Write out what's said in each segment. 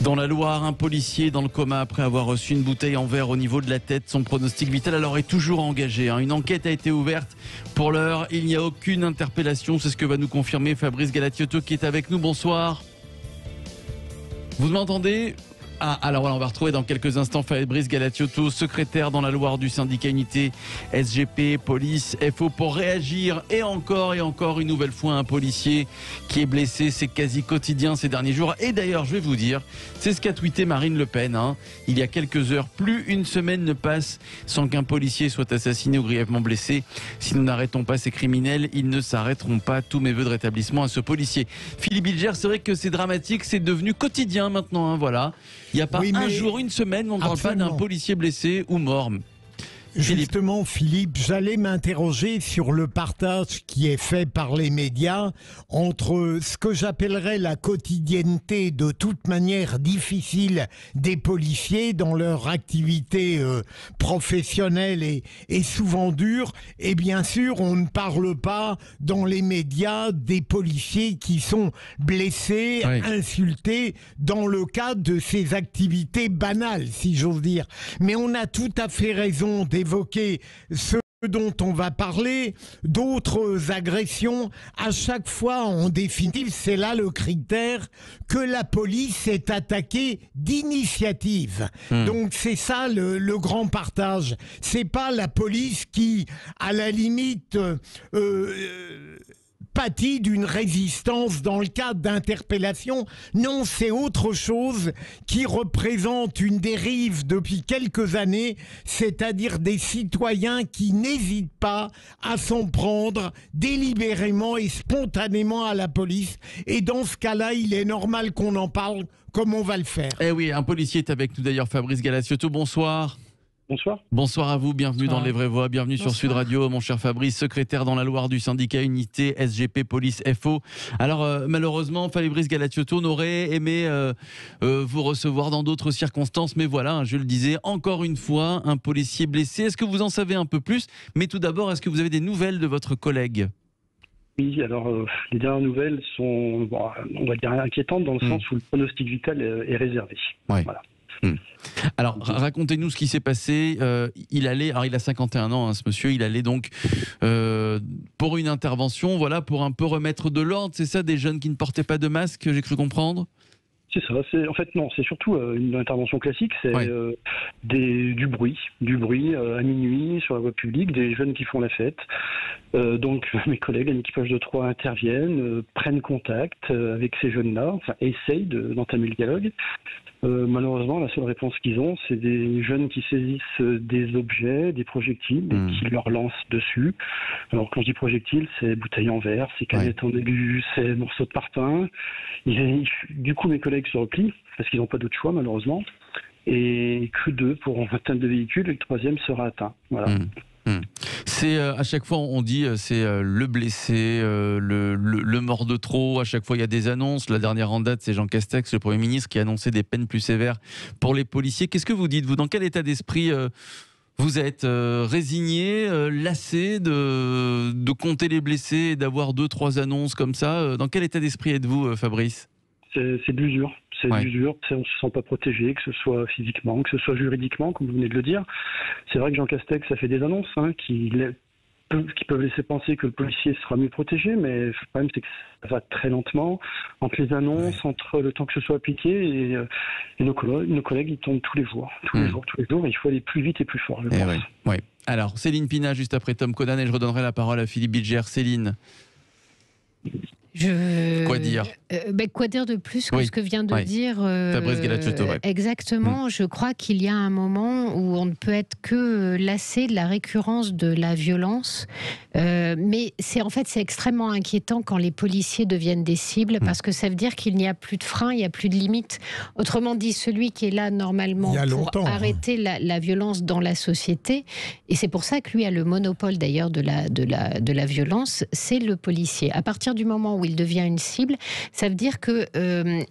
Dans la Loire, un policier dans le coma après avoir reçu une bouteille en verre au niveau de la tête. Son pronostic vital alors est toujours engagé. Une enquête a été ouverte. Pour l'heure, il n'y a aucune interpellation. C'est ce que va nous confirmer Fabrice Galacciotto qui est avec nous. Bonsoir. Vous m'entendez ? Alors voilà, on va retrouver dans quelques instants Fabrice Galacciotto, secrétaire dans la Loire du syndicat Unité SGP, police, FO, pour réagir et encore une nouvelle fois un policier qui est blessé. C'est quasi quotidien ces derniers jours. Et d'ailleurs, je vais vous dire, c'est ce qu'a tweeté Marine Le Pen, il y a quelques heures. Plus une semaine ne passe sans qu'un policier soit assassiné ou grièvement blessé. Si nous n'arrêtons pas ces criminels, ils ne s'arrêteront pas. Tous mes vœux de rétablissement à ce policier. Philippe Bilger, c'est vrai que c'est dramatique, c'est devenu quotidien maintenant, voilà. Il n'y a pas un jour, une semaine, on ne parle pas d'un policier blessé ou mort. Justement, Philippe, j'allais m'interroger sur le partage qui est fait par les médias entre ce que j'appellerais la quotidienneté de toute manière difficile des policiers dans leur activité professionnelle et souvent dure, et bien sûr, on ne parle pas dans les médias des policiers qui sont blessés, insultés dans le cadre de ces activités banales, si j'ose dire. Mais on a tout à fait raison d'évoquer ce dont on va parler, d'autres agressions. À chaque fois, en définitive, c'est là le critère que la police est attaquée d'initiative. Donc c'est ça le grand partage. C'est pas la police qui, à la limite, pâtit d'une résistance dans le cadre d'interpellations. Non, c'est autre chose qui représente une dérive depuis quelques années, c'est-à-dire des citoyens qui n'hésitent pas à s'en prendre délibérément et spontanément à la police. Et dans ce cas-là, il est normal qu'on en parle comme on va le faire. Eh oui, un policier est avec nous d'ailleurs, Fabrice Galacciotto, bonsoir. Bonsoir. Bonsoir à vous, bienvenue dans Les Vraies Voix, bienvenue sur Sud Radio, mon cher Fabrice, secrétaire dans la Loire du syndicat Unité SGP Police FO. Alors malheureusement, Fabrice Galacciotto, on aurait aimé vous recevoir dans d'autres circonstances, mais voilà, je le disais, encore une fois, un policier blessé. Est-ce que vous en savez un peu plus? Mais tout d'abord, est-ce que vous avez des nouvelles de votre collègue? Oui, alors les dernières nouvelles sont, on va dire, inquiétantes dans le sens où le pronostic vital est réservé. Ouais. Voilà. Alors, racontez-nous ce qui s'est passé. Il a 51 ans, ce monsieur. Il allait donc pour une intervention, voilà, pour un peu remettre de l'ordre. C'est ça, des jeunes qui ne portaient pas de masque, j'ai cru comprendre. C'est ça. En fait, non, c'est surtout une intervention classique. C'est du bruit à minuit sur la voie publique, des jeunes qui font la fête. Donc, mes collègues, un équipage de 3 interviennent, prennent contact avec ces jeunes-là, enfin, essayent d'entamer le dialogue. Malheureusement, la seule réponse qu'ils ont, c'est des jeunes qui saisissent des objets, des projectiles, et qui leur lancent dessus. Alors, quand je dis projectiles, c'est bouteilles en verre, c'est canettes en aigu, c'est morceaux de parpaing. Du coup, mes collègues se replient, parce qu'ils n'ont pas d'autre choix, malheureusement. Et que 2 pourront atteindre le véhicule, et le 3e sera atteint. Voilà. C'est à chaque fois on dit c'est le blessé, le mort de trop. À chaque fois il y a des annonces. La dernière en date, c'est Jean Castex, le Premier ministre, qui a annoncé des peines plus sévères pour les policiers. Qu'est-ce que vous dites, vous? Dans quel état d'esprit vous êtes? Résigné, lassé de compter les blessés et d'avoir 2-3 annonces comme ça? Dans quel état d'esprit êtes-vous, Fabrice? C'est de l'usure. C'est de l'usure. On ne se sent pas protégé, que ce soit physiquement, que ce soit juridiquement, comme vous venez de le dire. C'est vrai que Jean Castex a fait des annonces qui peuvent laisser penser que le policier sera mieux protégé, mais le problème, c'est que ça va très lentement. Entre les annonces, entre le temps que ce soit appliqué, et nos collègues, ils tombent tous les jours. Tous les jours, et il faut aller plus vite et plus fort, je pense. Oui. Alors, Céline Pina, juste après Tom Conan, et je redonnerai la parole à Philippe Bilger. Céline. Quoi dire? Quoi dire de plus que ce que vient de dire Fabrice Galacciotto, exactement. Je crois qu'il y a un moment où on ne peut être que lassé de la récurrence de la violence. Mais c'est extrêmement inquiétant quand les policiers deviennent des cibles, parce que ça veut dire qu'il n'y a plus de frein, il n'y a plus de limite. Autrement dit, celui qui est là normalement pour arrêter la violence dans la société, et c'est pour ça que lui a le monopole d'ailleurs de la violence, c'est le policier. À partir du moment où il devient une cible, ça veut dire que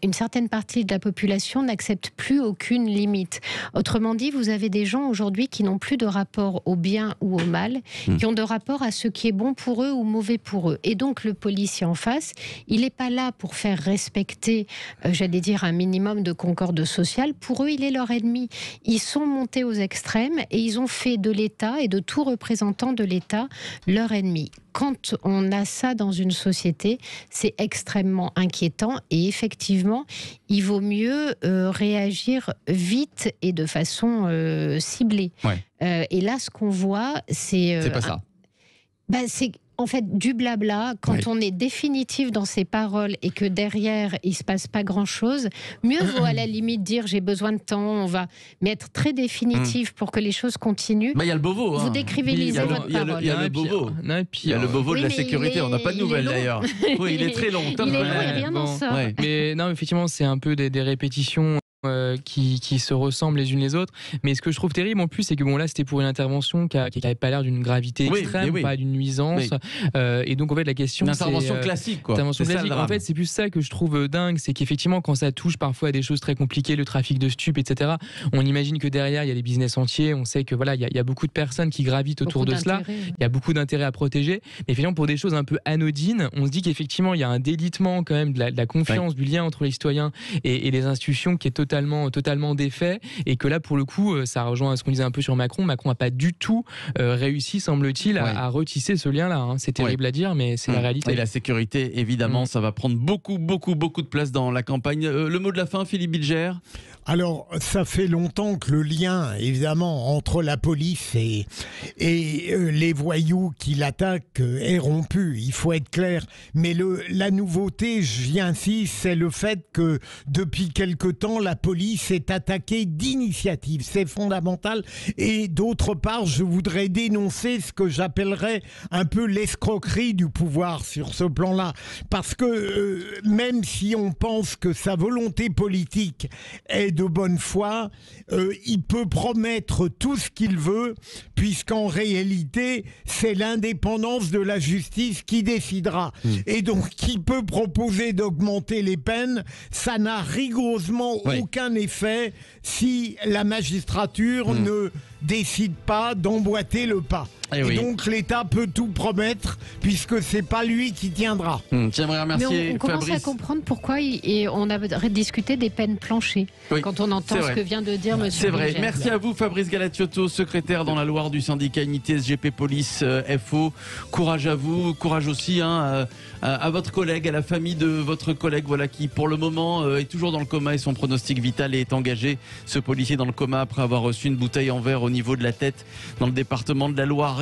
une certaine partie de la population n'accepte plus aucune limite. Autrement dit, vous avez des gens aujourd'hui qui n'ont plus de rapport au bien ou au mal, qui ont de rapport à ce qui est bon pour eux ou mauvais pour eux. Et donc le policier en face, il n'est pas là pour faire respecter, j'allais dire, un minimum de concorde sociale. Pour eux, il est leur ennemi. Ils sont montés aux extrêmes et ils ont fait de l'État et de tout représentant de l'État leur ennemi. Quand on a ça dans une société, c'est extrêmement inquiétant et effectivement, il vaut mieux réagir vite et de façon ciblée. Ouais. Et là, ce qu'on voit, c'est pas ça. C'est en fait du blabla. Quand on est définitif dans ses paroles et que derrière il se passe pas grand chose, mieux vaut à la limite dire j'ai besoin de temps, on va, mais être très définitif pour que les choses continuent. Il y a le Beauvau. Vous décrivilisez votre parole. Il y a le Beauvau. Il y a le Beauvau de la sécurité. On n'a pas de nouvelles d'ailleurs. Oui, il est très long. Il est long et rien n'en sort. Mais non, effectivement, c'est un peu des répétitions. Qui se ressemblent les unes les autres, mais ce que je trouve terrible en plus, c'est que bon, là c'était pour une intervention qui n'avait pas l'air d'une gravité extrême, pas d'une nuisance, et donc en fait la question, une intervention classique, quoi. Intervention classique. En fait, c'est plus ça que je trouve dingue, c'est qu'effectivement quand ça touche parfois à des choses très compliquées, le trafic de stupes, etc., on imagine que derrière il y a des business entiers, on sait que voilà, il y a beaucoup de personnes qui gravitent autour de cela, il y a beaucoup d'intérêts à protéger, mais effectivement pour des choses un peu anodines, on se dit qu'effectivement il y a un délitement quand même de la confiance, du lien entre les citoyens et les institutions qui est totalement défait, et que là pour le coup ça rejoint ce qu'on disait un peu sur Macron n'a pas du tout réussi, semble-t-il, à retisser ce lien là, c'est terrible à dire, mais c'est la réalité. Et la sécurité, évidemment, ça va prendre beaucoup de place dans la campagne. Le mot de la fin, Philippe Bilger? Alors, ça fait longtemps que le lien, évidemment, entre la police et les voyous qui l'attaquent est rompu, il faut être clair. Mais la nouveauté, j'y insiste, c'est le fait que depuis quelque temps, la police est attaquée d'initiative. C'est fondamental. Et d'autre part, je voudrais dénoncer ce que j'appellerais un peu l'escroquerie du pouvoir sur ce plan-là. Parce que même si on pense que sa volonté politique est de bonne foi, il peut promettre tout ce qu'il veut, puisqu'en réalité, c'est l'indépendance de la justice qui décidera. Et donc, qui peut proposer d'augmenter les peines, ça n'a rigoureusement aucun effet si la magistrature ne décide pas d'emboîter le pas. Et donc l'État peut tout promettre puisque c'est pas lui qui tiendra. J'aimerais remercier Mais on commence Fabrice. à comprendre pourquoi on a discuté des peines planchées quand on entend ce que vient de dire Monsieur. C'est vrai. Bilger. Merci à vous Fabrice Galacciotto, secrétaire dans la Loire du syndicat Unité SGP Police FO. Courage à vous, courage aussi à votre collègue, à la famille de votre collègue, voilà, qui pour le moment est toujours dans le coma et son pronostic vital est engagé. Ce policier dans le coma après avoir reçu une bouteille en verre au niveau de la tête dans le département de la Loire.